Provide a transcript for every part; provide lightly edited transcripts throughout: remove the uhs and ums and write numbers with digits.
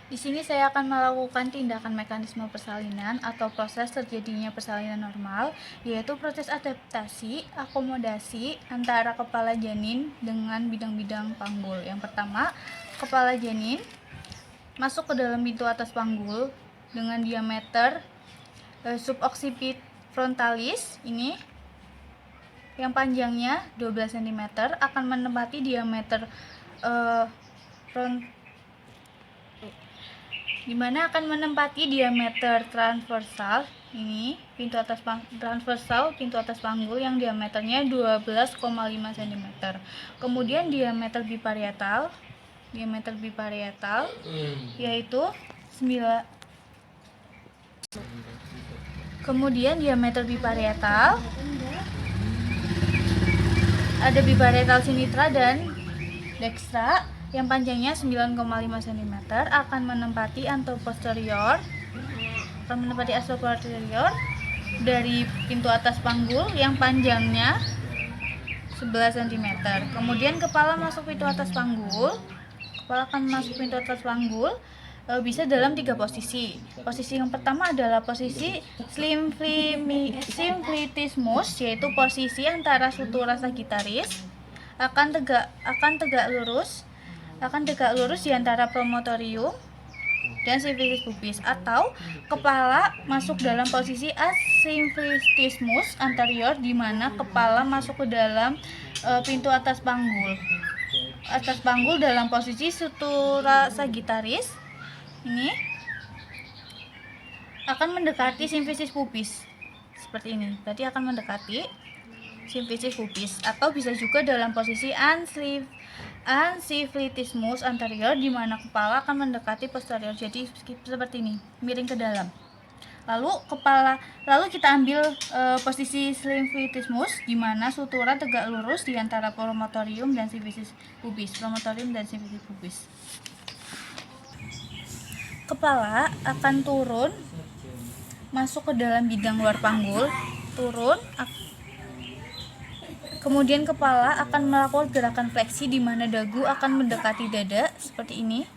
Di sini saya akan melakukan tindakan mekanisme persalinan atau proses terjadinya persalinan normal, yaitu proses adaptasi, akomodasi antara kepala janin dengan bidang-bidang panggul. Yang pertama, kepala janin masuk ke dalam pintu atas panggul dengan diameter suboccipit frontalis ini yang panjangnya 12 cm akan menempati diameter dimana akan menempati diameter transversal ini pintu atas panggul yang diameternya 12,5 cm. Kemudian diameter biparietal yaitu 9. Kemudian diameter biparietal ada biparietal sinistra dan dekstra yang panjangnya 9,5 cm akan menempati anteroposterior dari pintu atas panggul yang panjangnya 11 cm. Kemudian kepala masuk pintu atas panggul. Kepala akan masuk pintu atas panggul bisa dalam 3 posisi. Posisi yang pertama adalah posisi symphytismus, yaitu posisi antara sutura sagittaris akan tegak lurus di antara promontorium dan symphysis pubis, atau kepala masuk dalam posisi asymphytismus anterior, di mana kepala masuk ke dalam pintu atas panggul dalam posisi sutura sagittaris ini akan mendekati symphysis pubis seperti ini. Berarti akan mendekati symphysis pubis, atau bisa juga dalam posisi asymphytismus anterior, di mana kepala akan mendekati posterior. Jadi seperti ini, miring ke dalam. Lalu kita ambil posisi symphytismus, di mana sutura tegak lurus di antara promontorium dan symphysis pubis. Kepala akan turun masuk ke dalam bidang luar panggul, kemudian kepala akan melakukan gerakan fleksi, di mana dagu akan mendekati dada seperti ini,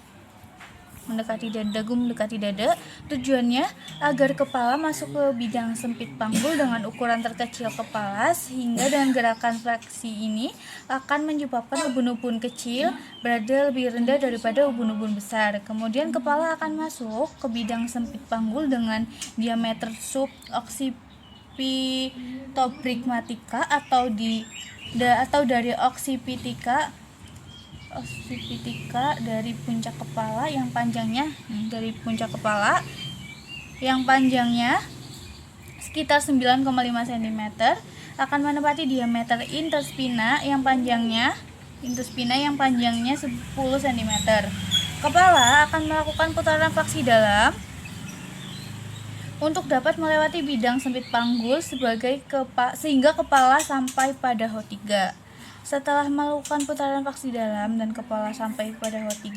dagu mendekati dada. Tujuannya agar kepala masuk ke bidang sempit panggul dengan ukuran terkecil kepala, sehingga dengan gerakan fleksi ini akan menyebabkan ubun-ubun kecil berada lebih rendah daripada ubun-ubun besar. Kemudian kepala akan masuk ke bidang sempit panggul dengan diameter suboccipitobregmatica atau dari occipitica dari puncak kepala yang panjangnya sekitar 9,5 cm akan menempati diameter interspina yang panjangnya 10 cm. Kepala akan melakukan putaran fleksi dalam untuk dapat melewati bidang sempit panggul sehingga kepala sampai pada H3. Setelah melakukan putaran fleksi dalam dan kepala sampai pada H3,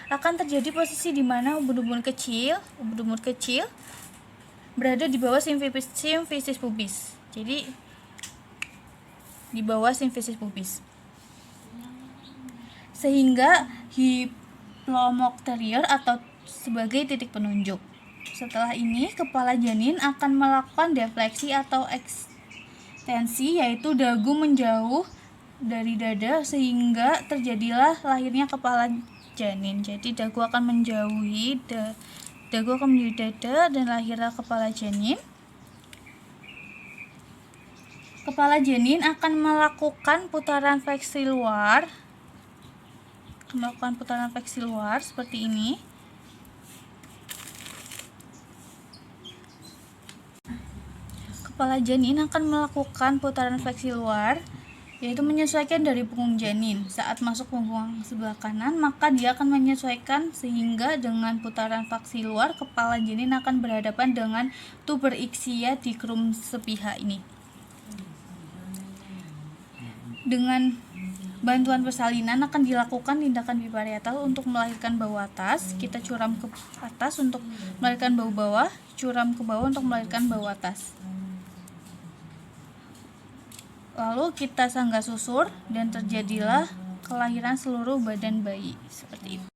akan terjadi posisi di mana ubun-ubun kecil berada di bawah symphysis pubis. Jadi di bawah symphysis pubis. Sehingga hiplomocterior atau sebagai titik penunjuk. Setelah ini, kepala janin akan melakukan defleksi atau ekstensi, yaitu dagu menjauh dari dada sehingga terjadilah lahirnya kepala janin. Jadi dagu akan menjauhi dada dan lahirlah kepala janin. Kepala janin akan melakukan putaran fleksi luar seperti ini. Kepala janin akan melakukan putaran fleksi luar, yaitu menyesuaikan dari punggung janin. Saat masuk punggung sebelah kanan, maka dia akan menyesuaikan sehingga dengan putaran fleksi luar, kepala janin akan berhadapan dengan tuberixia dicrum sepihak ini. Dengan bantuan persalinan akan dilakukan tindakan biparietal untuk melahirkan bau atas. Kita curam ke atas untuk melahirkan bau bawah, curam ke bawah untuk melahirkan bau atas. Lalu kita sanggah susur dan terjadilah kelahiran seluruh badan bayi seperti itu.